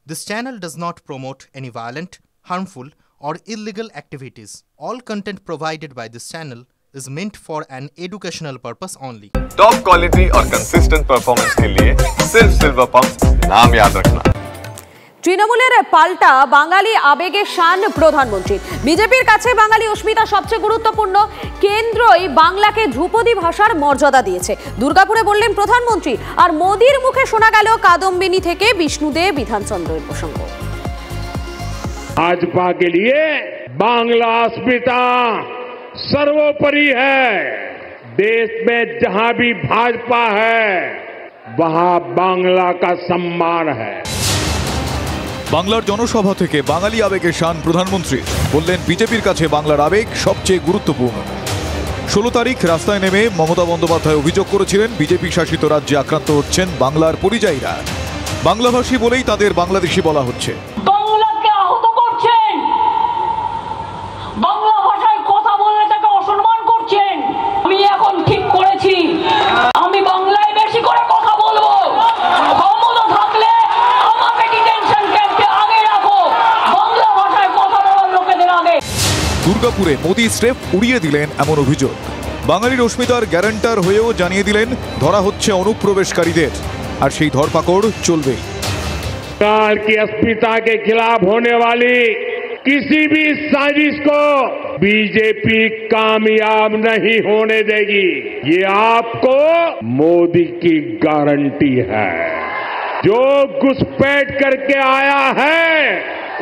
This channel does not promote any violent, harmful, or illegal activities. All content provided by this channel is meant for an educational purpose only. Top quality और consistent performance के लिए सिर्फ silver pump नाम याद रखना। তৃণমূলের পাল্টা বাঙালি আবেগে শান প্রধানমন্ত্রী। বিজেপির কাছে বাঙালি অস্মিতা সবচেয়ে গুরুত্বপূর্ণ, কেন্দ্রই বাংলাকে ধ্রুপদী ভাষার মর্যাদা দিয়েছে। দুর্গাপুরে বললেন প্রধানমন্ত্রী, আর মোদির মুখে শোনা গেল কাদম্বিনী থেকে বিষ্ণুদেব বিধানচন্দ্রের প্রসঙ্গ। भाजपा के लिए बांग्ला अस्मिता सर्वोपरि है। देश में जहां भी भाजपा है वहां बांग्ला का सम्मान है। বাংলার জনসভা থেকে বাঙালি আবেগের শান প্রধানমন্ত্রী বললেন, বিজেপির কাছে বাংলার আবেগ সবচেয়ে গুরুত্বপূর্ণ। 16 তারিখ রাস্তায় নেমে মমতা বন্দ্যোপাধ্যায় অভিযোগ করেছিলেন, বিজেপি শাসিত রাজ্যে আক্রান্ত হচ্ছেন বাংলার পরিযায়ীরা। বাংলাভাষী বলেই তাদের বাংলাদেশি বলা হচ্ছে। বাংলাকে আহত করছেন, বাংলা ভাষায় কথা বললে তাকে অসম্মান করছেন। আমি এখন ঠিক করেছি, আমি বাংলায় বেশি করে কথা বলবো। ক্ষমতা থাকলে আমাকে ডিটেনশন ক্যাম্পে আগে রাখো, বাংলা ভাষায় কথা বলার লোকেদের আগে। দুর্গাপুরে মোদি স্রেফ উড়িয়ে দিলেন এমন অভিযোগ। বাঙালির অস্মিতার গ্যারান্টার হয়েও জানিয়ে দিলেন, ধরা হচ্ছে অনুপ্রবেশকারীদের, আর সেই ধরপাকড় চলবেই। बंगाल की अस्मिता के खिलाफ होने वाली किसी भी साजिश को बीजेपी कामयाब नहीं होने देगी। ये आपको मोदी की गारंटी है। जो घुसपैठ करके आया है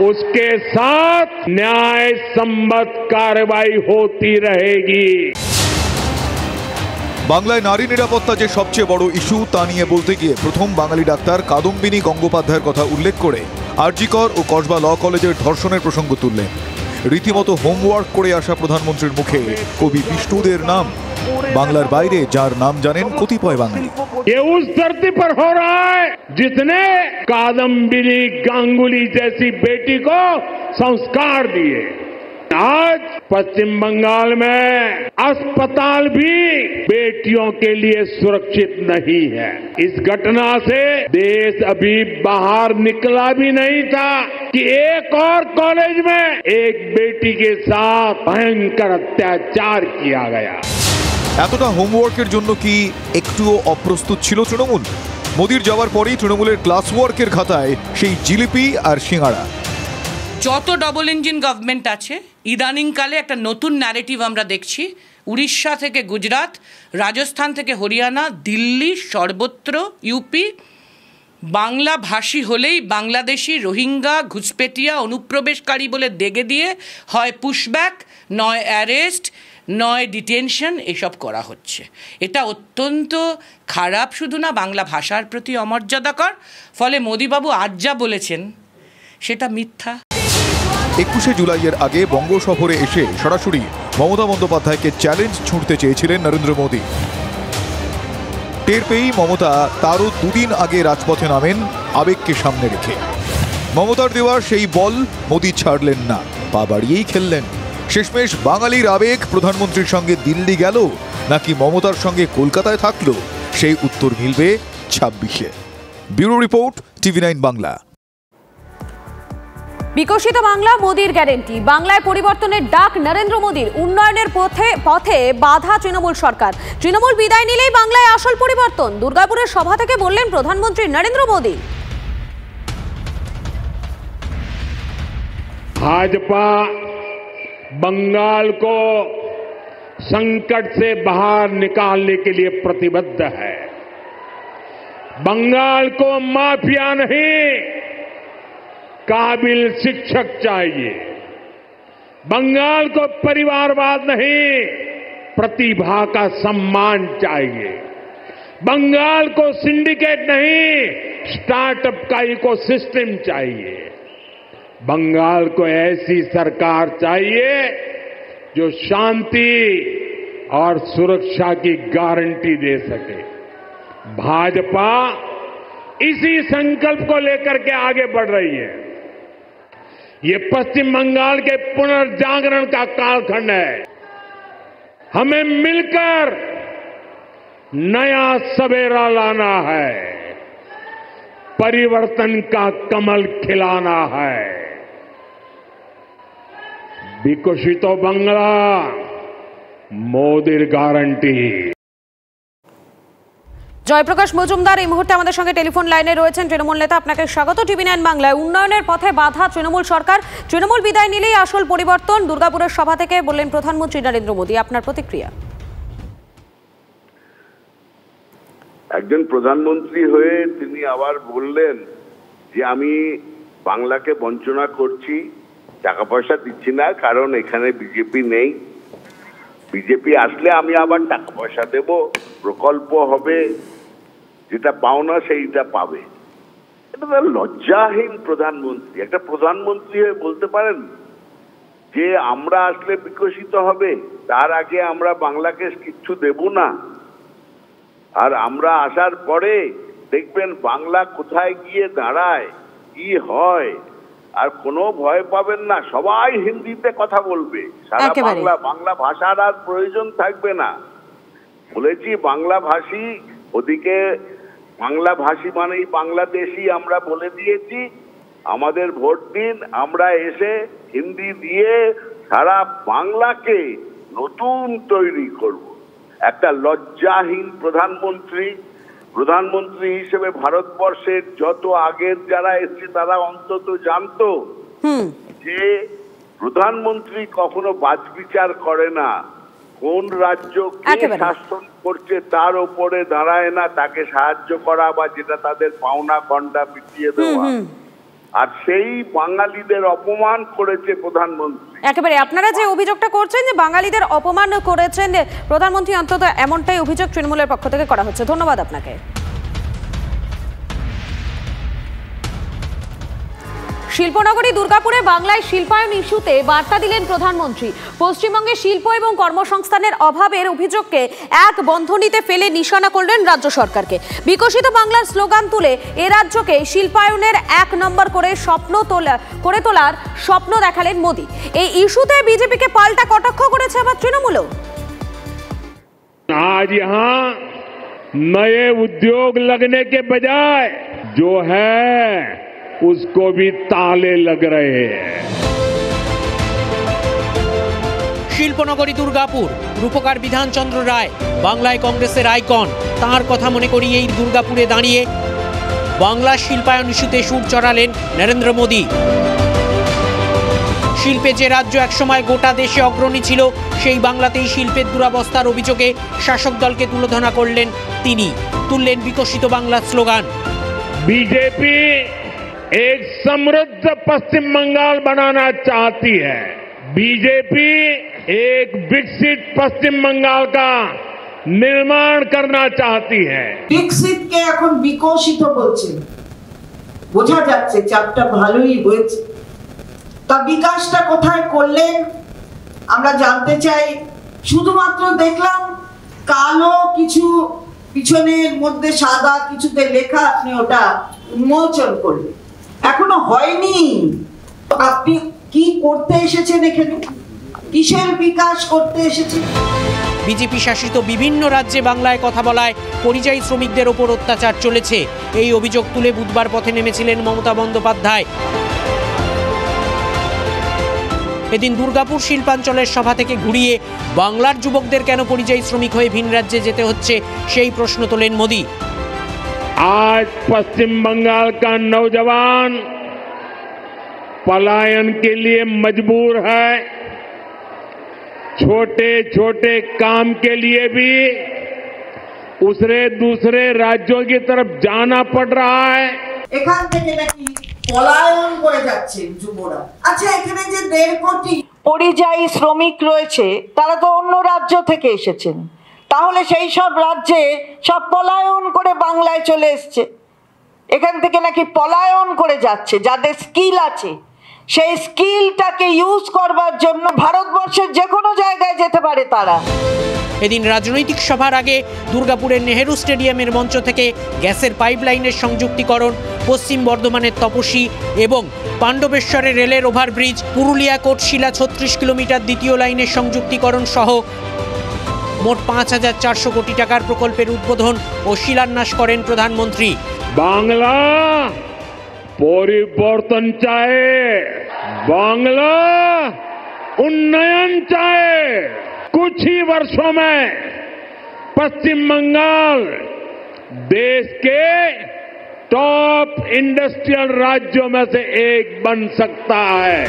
उसके साथ न्याय सम्मत कार्रवाई होती रहेगी। বাংলায় নারী নিরাপত্তা যে সবচেয়ে বড় ইস্যু তা নিয়ে বলতে গিয়ে প্রথম বাঙালি ডাক্তার কাদম্বিনী গঙ্গোপাধ্যায়ের কথা উল্লেখ করে আরজিকর ও কসবা ল কলেজের ধর্ষণের প্রসঙ্গ তুললেন। রীতিমতো হোমওয়ার্ক করে আসা প্রধানমন্ত্রীর মুখে কবি বিষ্ণুদের নাম, বাংলার বাইরে যার নাম জানেন কতিপয় বাঙালি। ये उस धरती पर हो रहा है जिसने कादम्बिनी गांगुली जैसी बेटी को संस्कार दिए। आज पश्चिम बंगाल में अस्पताल भी बेटियों के लिए सुरक्षित नहीं है। इस घटना से देश अभी बाहर निकला भी नहीं था कि एक और कॉलेज में एक बेटी के साथ भयंकर अत्याचार किया गया। এতটা হোমওয়ার্কের জন্য কি একটুও অপ্রস্তুত ছিল তৃণমূল? মোদির যাওয়ার পরেই তৃণমূলের ক্লাস ওয়ার্কের খাতায় সেই জিলিপি আর সিঙ্গাড়া। যত ডবল ইঞ্জিন গভর্নমেন্ট আছে, ইদানিংকালে একটা নতুন ন্যারেটিভ আমরা দেখছি। উড়িষ্যা থেকে গুজরাট, রাজস্থান থেকে হরিয়ানা, দিল্লি, সর্বত্র ইউপি, বাংলা ভাষী হলেই বাংলাদেশি, রোহিঙ্গা, ঘুষপেটিয়া, অনুপ্রবেশকারী বলে দেগে দিয়ে হয় পুশব্যাক, নয় অ্যারেস্ট, নয় ডিটেনশন, এসব করা হচ্ছে। এটা অত্যন্ত খারাপ, শুধু না বাংলা ভাষার প্রতি অমর্যাদাকর। ফলে মোদিবাবু আজ যা বলেছেন সেটা মিথ্যা। 21শে জুলাইয়ের আগে বঙ্গ সফরে এসে সরাসরি মমতা বন্দ্যোপাধ্যায়কে চ্যালেঞ্জ ছুঁড়তে চেয়েছিলেন নরেন্দ্র মোদী। টের পেয়েই মমতা তারও দুদিন আগে রাজপথে নামেন আবেগকে সামনে রেখে। মমতার দেওয়া সেই বল মোদী ছাড়লেন না, পা বাড়িয়েই খেললেন। শেষমেশ বাঙালির আবেগ প্রধানমন্ত্রীর সঙ্গে দিল্লি গেল নাকি মমতার সঙ্গে কলকাতায় থাকলো, সেই উত্তর মিলবে 26-এ। Bureau report, TV9 Bangla. বিকশিত বাংলা মোদির গ্যারেন্টি। বাংলায় পরিবর্তনের ডাক নরেন্দ্র মোদির। উন্নয়নের পথে বাধা তৃণমূল সরকার। তৃণমূল বিদায় নিলেই বাংলায় আসল পরিবর্তন। দুর্গাপুরের সভা থেকে বললেন প্রধানমন্ত্রী নরেন্দ্র মোদি। भाजपा बंगाल को संकट से बाहर निकालने के लिए प्रतिबद्ध है। बंगाल को माफिया नहीं, काबिल शिक्षक चाहिए। बंगाल को परिवारवाद नहीं, प्रतिभा का सम्मान चाहिए। बंगाल को सिंडिकेट नहीं, स्टार्टअप का इकोसिस्टम चाहिए। बंगाल को ऐसी सरकार चाहिए जो शांति और सुरक्षा की गारंटी दे सके। भाजपा इसी संकल्प को लेकर के आगे बढ़ रही है। ये पश्चिम बंगाल के पुनर्जागरण का कालखंड है। हमें मिलकर नया सवेरा लाना है। परिवर्तन का कमल खिलाना है। विकसित बांग्ला मोदीर गारंटी। জয়প্রকাশ মজুমদার এই মুহূর্তে আমাদের সঙ্গে টেলিফোন লাইনে রয়েছেন। তৃণমূল নেতা, আপনাকে স্বাগত টিভি9 বাংলায়। উন্নয়নের পথে বাধা তৃণমূল সরকার, তৃণমূল বিদায় নিলেই আসল পরিবর্তন, দুর্গাপুরের সভা থেকে বললেন প্রধানমন্ত্রী নরেন্দ্র মোদী। আপনার প্রতিক্রিয়া? একজন প্রধানমন্ত্রী হয়ে তিনি আবার বললেন যে আমি বাংলাকে বঞ্চনা করছি, টাকা পয়সা দিচ্ছি না, কারণ এখানে বিজেপি নেই। বিজেপি আসলে আমি আবার টাকা পয়সা দেব, প্রকল্প হবে, যেটা পাও না সেইটা পাবে। এটা তো লজ্জাহীন প্রধানমন্ত্রী। একটা প্রধানমন্ত্রী হয়ে বলতে পারেন যে আমরা আসলে বিকশিত হবে, তার আগে আমরা বাংলাকে কিচ্ছু দেব না, আর আমরা আসার পরে দেখবেন বাংলা কোথায় গিয়ে দাঁড়ায়, কি হয়, আর কোনো ভয় পাবেন না, সবাই হিন্দিতে কথা বলবে, সারা বাংলা ভাষার আর প্রয়োজন থাকবে না। বলেছি বাংলা ভাষী, ওদিকে বাংলা ভাষী মানেই বাংলাদেশি আমরা বলে দিয়েছি। আমাদের ভোট দিন, আমরা এসে হিন্দি দিয়ে সারা বাংলাকে নতুন তৈরি করব। একটা লজ্জাহীন প্রধানমন্ত্রী হিসেবে ভারতবর্ষের যত আগের যারা এসছে তারা অন্তত জানতো যে প্রধানমন্ত্রী কখনো বাছবিচার করে না, কোন রাজ্য কে শাসন করছে তার উপরে দাঁড়ায় না, তাকে সাহায্য করা বা যেটা তাদের পাওনা ঘন্টা মিটিয়ে দেওয়া। আর সেই বাঙালিদের অপমান করেছে প্রধানমন্ত্রী। একেবারে আপনারা যে অভিযোগটা করছেন যে বাঙালিদের অপমান করেছেন প্রধানমন্ত্রী, অন্তত এমনটাই অভিযোগ তৃণমূলের পক্ষ থেকে করা হচ্ছে। ধন্যবাদ আপনাকে। শিল্পনগরী দুর্গাপুরে বাংলায় শিল্পায়ন ইস্যুতে বার্তা দিলেন প্রধানমন্ত্রী। পশ্চিমবঙ্গে শিল্প এবং কর্মসংস্থানের অভাবের অভিযোগকে এক বন্ধনীতে ফেলে নিশানা করলেন রাজ্য সরকারকে। বিকশিত বাংলার স্লোগান তুলে এ রাজ্যকে শিল্পায়নের 1 নম্বর করে তোলার স্বপ্ন দেখালেন মোদী। এই ইস্যুতে বিজেপিকে পাল্টা কটাক্ষ করেছে আবার তৃণমূলও। आज यहाँ नए उद्योग लगने के बजाय जो है उसको भी ताले लग रहे हैं। শিল্পনগরী দুর্গাপুর, রূপকার বিধানচন্দ্র রায় বাংলায় কংগ্রেসের আইকন। তাঁর কথা মনে করি এই দুর্গাপুরে দাঁড়িয়ে বাংলা শিল্পায়ন ইস্যুতে সুর চড়ালেন নরেন্দ্র মোদী। শিল্পে যে রাজ্য একসময় গোটা দেশে অগ্রণী ছিল, সেই বাংলাতেই শিল্পের দুরবস্থার অভিযোগে শাসক দলকে তুলোধনা করলেন তিনি। তুললেন বিকশিত বাংলার স্লোগান। बीजेपी एक समृद्ध पश्चिम बंगाल बनाना चाहती है। बीजेपी एक विकसित पश्चिम बंगाल का निर्माण करना चाहती है। विकसित के এখন বিকশিত বলছে, বোঝা যাচ্ছে চাপটা ভালোই হয়েছে। তা বিকাশটা কোথায় করলেন আমরা জানতে চাই। শুধুমাত্র দেখলাম কালো কিছু পিছনের মধ্যে সাদা কিছুতে লেখা, আপনি ওটা উন্মোচন করলেন, এখনো হয়নি। আপনি কি করতে এসেছেন এখানে, কিসের বিকাশ করতে এসেছেন? বিজেপি শাসিত বিভিন্ন রাজ্যে বাংলায় কথা বলায় পরিযায়ী শ্রমিকদের ওপর অত্যাচার চলেছে, এই অভিযোগ তুলে বুধবার পথে নেমেছিলেন মমতা বন্দ্যোপাধ্যায়। এদিন দুর্গাপুর শিল্পাঞ্চলের সভা থেকে ঘুরিয়ে বাংলার যুবকদের কেন পরিযায়ী শ্রমিক হয়ে ভিন রাজ্যে যেতে হচ্ছে সেই প্রশ্ন তোলেন মোদী। आज पश्चिम बंगाल का नौजवान पलायन के लिए मजबूर है। छोटे छोटे काम के लिए भी दूसरे राज्यों की तरफ जाना पड़ रहा है। এখান থেকে নাকি পলায়ন করে যাচ্ছেন যুবরা। আচ্ছা, এখানে যে 1.5 কোটি পরিযায়ী শ্রমিক রয়েছে তারা তো অন্য রাজ্য থেকে এসেছেন, তাহলে সেই সব রাজ্যে সব পলায়ন করে বাংলায় চলে এসছে। এখান থেকে নাকি পলায়ন করে যাচ্ছে, যাদের স্কিল আছে সেই স্কিলটাকে ইউজ করবার জন্য ভারতবর্ষের যে কোনো জায়গায় যেতে পারে তারা। এদিন রাজনৈতিক সভার আগে দুর্গাপুরের নেহেরু স্টেডিয়ামের মঞ্চ থেকে গ্যাসের পাইপলাইনের সংযুক্তিকরণ, পশ্চিম বর্ধমানের তপসী এবং পাণ্ডবেশ্বরের রেলের ওভারব্রিজ, পুরুলিয়া কোটশিলা 36 কিলোমিটার দ্বিতীয় লাইনের সংযুক্তিকরণ সহ মোট 5,400 কোটি টাকার প্রকল্পের উদ্বোধন ও শিলান্যাস করেন প্রধানমন্ত্রী। বাংলা পরিবর্তন চায়, बांग्ला उन्नयन चाहे। कुछ ही वर्षों में पश्चिम बंगाल देश के टॉप इंडस्ट्रियल राज्यों में से एक बन सकता है।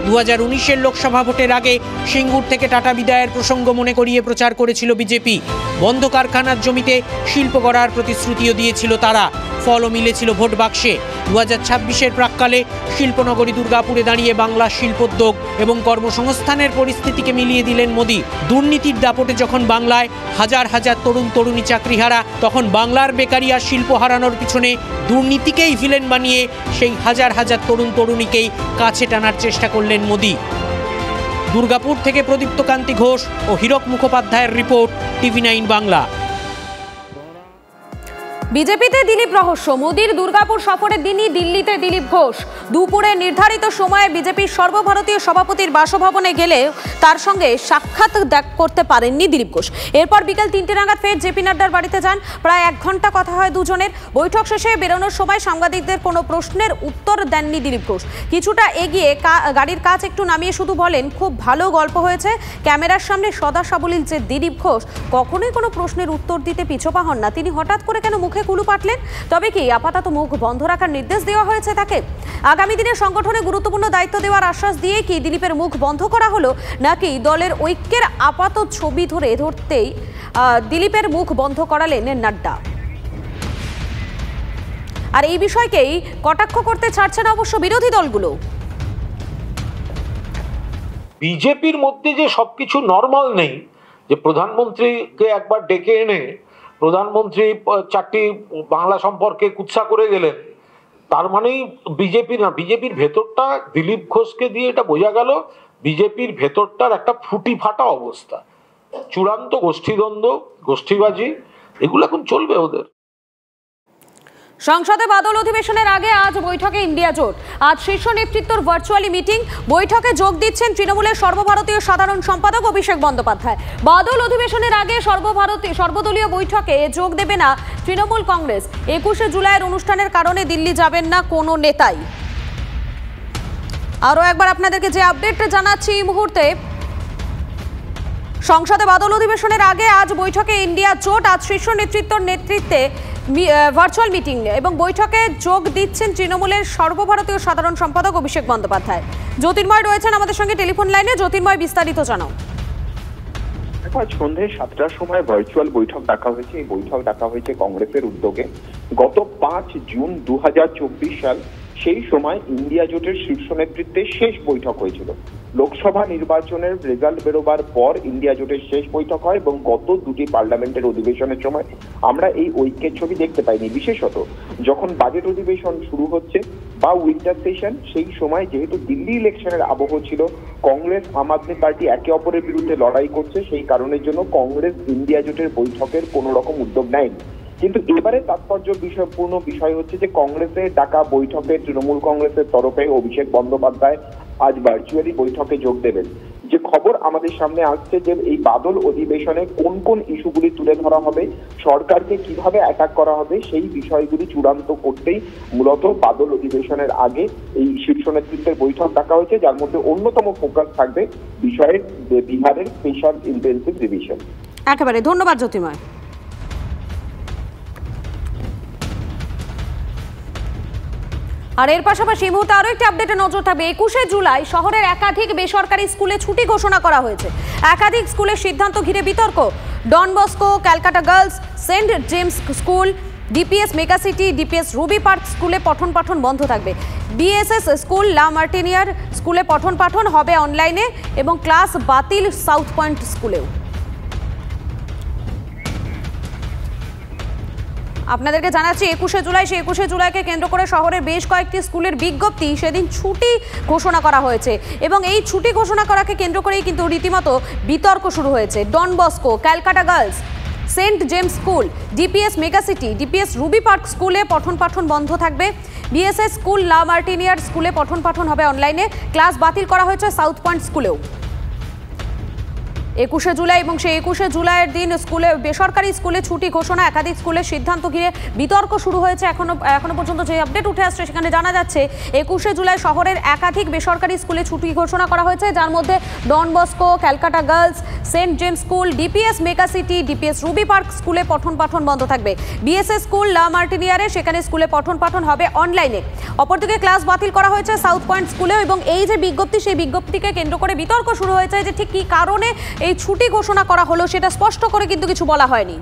2019 লোকসভা ভোটের আগে সিঙ্গুর থেকে টাটা বিদায়ের প্রসঙ্গ মনে করিয়ে প্রচার করেছিল বিজেপি। বন্ধ কারখানার জমিতে শিল্প গড়ার প্রতিশ্রুতিও দিয়েছিল তারা, ফলও মিলেছিল ভোট বাক্সে। 2026-এর প্রাক্কালে শিল্পনগরী দুর্গাপুরে দাঁড়িয়ে বাংলার শিল্পোদ্যোগ এবং কর্মসংস্থানের পরিস্থিতিকে মিলিয়ে দিলেন মোদি। দুর্নীতির দাপটে যখন বাংলায় হাজার হাজার তরুণ তরুণী চাকরিহারা, তখন বাংলার বেকারি আর শিল্প হারানোর পিছনে দুর্নীতিকেই ভিলেন বানিয়ে সেই হাজার হাজার তরুণ তরুণীকেই কাছে টানার চেষ্টা করলেন মোদি। দুর্গাপুর থেকে প্রদীপ্ত কান্তি ঘোষ ও হীরক মুখোপাধ্যায়ের রিপোর্ট, TV9 বাংলা। বিজেপিতে দিলীপ রহস্য। মোদির দুর্গাপুর সফরের দিনই দিল্লিতে দিলীপ ঘোষ। দুপুরে নির্ধারিত সময়ে বিজেপির সর্বভারতীয় সভাপতির বাসভবনে গেলে তার সঙ্গে সাক্ষাৎ করতে পারেননি দিলীপ ঘোষ। এরপর বিকেল 3টে নাগাদ ফের জেপি নাড্ডার বাড়িতে যান। প্রায় 1 ঘন্টা কথা হয় দুজনের। বৈঠক শেষে বেরোনোর সময় সাংবাদিকদের কোনো প্রশ্নের উত্তর দেননি দিলীপ ঘোষ। কিছুটা এগিয়ে গাড়ির কাজ একটু নামিয়ে শুধু বলেন, খুব ভালো গল্প হয়েছে। ক্যামেরার সামনে সদা সাবলীল যে দিলীপ ঘোষ কখনোই কোনো প্রশ্নের উত্তর দিতে পিছপা হন না। তিনি হঠাৎ করে কেন মুখে কুলু পাটলেন? তবে কি আপাতত মুখ বন্ধ রাখার নির্দেশ দেওয়া হয়েছে তাকে? আগামী দিনে সংগঠনে গুরুত্বপূর্ণ দায়িত্ব দেওয়ার আশ্বাস দিয়ে কি দিলীপের মুখ বন্ধ করা হলো, নাকি দলের ঐক্যের আপাতত ছবি ধরতেই দিলীপের মুখ বন্ধ করালেন নাড্ডা? আর এই বিষয়কেই কটাক্ষ করতে ছাড়ছে না অবশ্য বিরোধী দলগুলো। বিজেপির মধ্যে যে সবকিছু নর্মাল নেই, যে প্রধানমন্ত্রীকে একবার ডেকে এনে প্রধানমন্ত্রী 4টি বাংলা সম্পর্কে কুৎসা করে গেলেন, তার মানেই বিজেপি না। বিজেপির ভেতরটা দিলীপ ঘোষকে দিয়ে এটা বোঝা গেল, বিজেপির ভেতরটার একটা ফুটি ফাটা অবস্থা, চূড়ান্ত গোষ্ঠীদ্বন্দ্ব, গোষ্ঠীবাজি, এগুলো এখন চলবে ওদের। সংসদে বাদল অধিবেশনের আগে আজ বৈঠকে ইন্ডিয়া জোট। আজ শীর্ষ নেতৃত্বর ভার্চুয়ালি মিটিং। বৈঠকে যোগ দিচ্ছেন তৃণমূলের সর্বভারতীয় সাধারণ সম্পাদক অভিষেক বন্দ্যোপাধ্যায়। বাদল অধিবেশনের আগে সর্বদলীয় বৈঠকে যোগ দেবে না তৃণমূল কংগ্রেস। 21শে জুলাইয়ের অনুষ্ঠানের কারণে দিল্লি যাবেন না কোনো নেতাই। আরও একবার আপনাদেরকে যে আপডেটটা জানাচ্ছি এই মুহূর্তে, সংসদে বাদল অধিবেশনের আগে আজ বৈঠকে ইন্ডিয়া জোট। আজ শীর্ষ নেতৃত্বর নেতৃত্বে ভার্চুয়াল মিটিং এবং বৈঠকে যোগ দিচ্ছেন তৃণমূলের সর্বভারতীয় সাধারণ সম্পাদক অভিষেক বন্দ্যোপাধ্যায়। জ্যোতির্ময় রয়েছেন আমাদের সঙ্গে টেলিফোন লাইনে। জ্যোতির্ময়, বিস্তারিত জানাও। আজ সন্ধ্যে 7টার সময় ভার্চুয়াল বৈঠক ডাকা হয়েছে। এই বৈঠক ডাকা হয়েছে কংগ্রেসের উদ্যোগে। গত 5 জুন 2024 সাল সেই সময় ইন্ডিয়া জোটের শীর্ষ নেতৃত্বে শেষ বৈঠক হয়েছিল। লোকসভা নির্বাচনের রেজাল্ট বেরোবার পর ইন্ডিয়া জোটের শেষ বৈঠক হয় এবং গত 2টি পার্লামেন্টের অধিবেশনের সময় আমরা এই ঐক্যের ছবি দেখতে পাইনি। বিশেষত যখন বাজেট অধিবেশন শুরু হচ্ছে বা উইন্টার সেশন, সেই সময় যেহেতু দিল্লি ইলেকশনের আবহ ছিল, কংগ্রেস আম আদমি পার্টি একে অপরের বিরুদ্ধে লড়াই করছে, সেই কারণের জন্য কংগ্রেস ইন্ডিয়া জোটের বৈঠকের কোনো রকম উদ্যোগ নেয়নি। কিন্তু এবারে তাৎপর্যপূর্ণ বিষয় হচ্ছে যে কংগ্রেসের ডাকা বৈঠকে তৃণমূল কংগ্রেসের তরফে অভিষেক বন্দ্যোপাধ্যায় আজ ভার্চুয়ালি বৈঠকে যোগ দেবেন। যে খবর আমাদের সামনে আসছে যে এই বাদল অধিবেশনে কোন কোন ইস্যুগুলি তুলে ধরা হবে, সরকারকে কিভাবে অ্যাটাক করা হবে, সেই বিষয়গুলি চূড়ান্ত করতেই মূলত বাদল অধিবেশনের আগে এই শীর্ষ নেতৃত্বের বৈঠক ডাকা হয়েছে, যার মধ্যে অন্যতম ফোকাস থাকবে বিষয়ের বিহারের স্পেশাল ইন্টেনসিভ রিভিশন। একেবারে ধন্যবাদ জ্যোতির্ময়। আর এর পাশাপাশি এই মুহূর্তে আরো একটি আপডেটে নজর থাকবে। 21শে জুলাই শহরের একাধিক বেসরকারি স্কুলে ছুটি ঘোষণা করা হয়েছে। একাধিক স্কুলের সিদ্ধান্ত ঘিরে বিতর্ক। Don Bosco, Calcutta Girls, Saint James School, DPS Megacity, DPS Ruby Park স্কুলে পঠন পাঠন বন্ধ থাকবে। বিএসএস স্কুল, লা মার্টিনিয়ার স্কুলে পঠন পাঠন হবে অনলাইনে এবং ক্লাস বাতিল সাউথ পয়েন্ট স্কুলেও। আপনাদেরকে জানাচ্ছি 21শে জুলাই, সেই 21শে জুলাইকে কেন্দ্র করে শহরের বেশ কয়েকটি স্কুলের বিজ্ঞপ্তি সেদিন ছুটি ঘোষণা করা হয়েছে এবং এই ছুটি ঘোষণা করাকে কেন্দ্র করেই কিন্তু রীতিমতো বিতর্ক শুরু হয়েছে। Don Bosco, Calcutta Girls, Saint James School, DPS Megacity, DPS Ruby Park স্কুলে পঠন পাঠন বন্ধ থাকবে। বিএসএস স্কুল, লা মার্টিনিয়ার স্কুলে পঠন পাঠন হবে অনলাইনে। ক্লাস বাতিল করা হয়েছে সাউথ পয়েন্ট স্কুলেও। 21শে জুলাই এবং সেই 21শে জুলাইয়ের দিন স্কুলে বেসরকারি স্কুলে ছুটি ঘোষণা, একাধিক স্কুলের সিদ্ধান্ত ঘিরে বিতর্ক শুরু হয়েছে। এখনো পর্যন্ত যে আপডেট উঠে আসছে সেখানে জানা যাচ্ছে 21শে জুলাই শহরের একাধিক বেসরকারি স্কুলে ছুটি ঘোষণা করা হয়েছে, যার মধ্যে Don Bosco, Calcutta Girls, Saint James School, DPS Mega City, DPS Ruby Park স্কুলে পঠন পাঠন বন্ধ থাকবে। বিএসএস স্কুল লা মার্টিনিয়ারে, সেখানে স্কুলে পঠন পাঠন হবে অনলাইনে। অপরদিকে ক্লাস বাতিল করা হয়েছে সাউথ পয়েন্ট স্কুলেও। এবং এই যে বিজ্ঞপ্তি, সেই বিজ্ঞপ্তিকে কেন্দ্র করে বিতর্ক শুরু হয়েছে যে ঠিক কী কারণে এই ছুটি ঘোষণা করা হলো সেটা স্পষ্ট করে কিন্তু কিছু বলা হয়নি।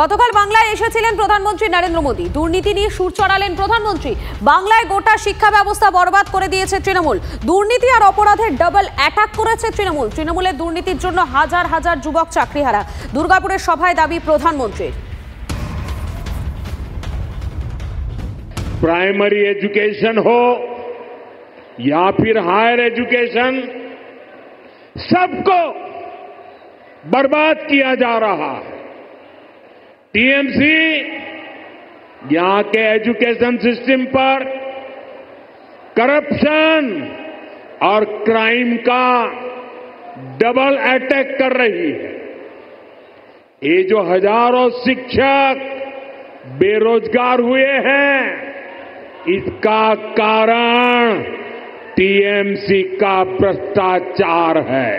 গতকাল বাংলায় এসেছিলেন প্রধানমন্ত্রী নরেন্দ্র মোদী। দুর্নীতি নিয়ে সুর চড়ালেন প্রধানমন্ত্রী। বাংলায় গোটা শিক্ষা ব্যবস্থা বরবাদ করে দিয়েছে তৃণমূল। দুর্নীতি আর অপরাধের ডাবল অ্যাটাক করেছে তৃণমূল। তৃণমূলের দুর্নীতির জন্য হাজার হাজার যুবক চাকরিহারা। দুর্গাপুরের সভায় দাবি প্রধানমন্ত্রীর। प्राइमरी एजुकेशन हो या फिर हायर एजुकेशन, सबको बर्बाद किया जा रहा है। टीएमसी यहां के एजुकेशन सिस्टम पर करप्शन और क्राइम का डबल अटैक कर रही है। ये जो हजारों शिक्षक बेरोजगार हुए हैं, इसका कारण टीएमसी का भ्रष्टाचार है।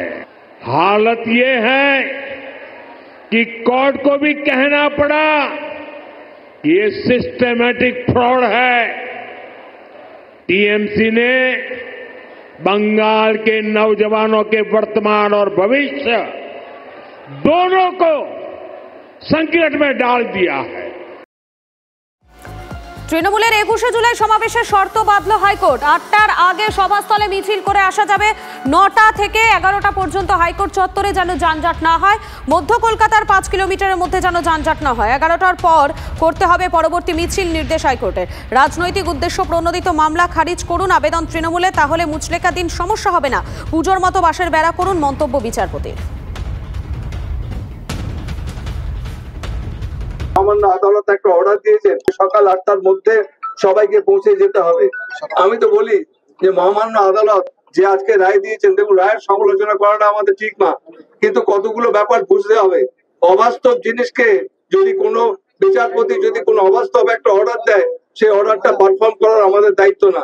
हालत ये है कि कोर्ट को भी कहना पड़ा कि ये सिस्टमैटिक फ्रॉड है। टीएमसी ने बंगाल के नौजवानों के वर्तमान और भविष्य दोनों को संकट में डाल दिया है। তৃণমূলের 21শে জুলাই সমাবেশের শর্ত বাঁধল হাইকোর্ট। 8টার আগে সভাস্থলে মিছিল করে আসা যাবে। 9টা থেকে 11টা পর্যন্ত হাইকোর্ট চত্বরে যেন যানজট না হয়। মধ্য কলকাতার 5 কিলোমিটারের মধ্যে যেন যানজট না হয়। 11টার পর করতে হবে পরবর্তী মিছিল, নির্দেশ হাইকোর্টের। রাজনৈতিক উদ্দেশ্য প্রণোদিত মামলা খারিজ করুন আবেদন তৃণমূলে, তাহলে মুচলেকা দিন সমস্যা হবে না। পুজোর মতো বাসের বেড়া করুন, মন্তব্য বিচারপতির। সামান্য আদালত একটা অর্ডার দিয়েছেন সকাল 8টার মধ্যে সবাইকে পৌঁছে যেতে হবে। আমি তো বলি যে মহামান্য আদালত যে আজকে রায় দিয়েছেন, দেখুন রায়ের সমালোচনা করাটা আমাদের ঠিক না, কিন্তু কতগুলো ব্যাপার বুঝতে হবে। অবাস্তব জিনিসকে যদি কোনো বিচারপতি যদি কোনো অবাস্তব একটা অর্ডার দেয়, সেই অর্ডারটা পারফর্ম করার আমাদের দায়িত্ব না।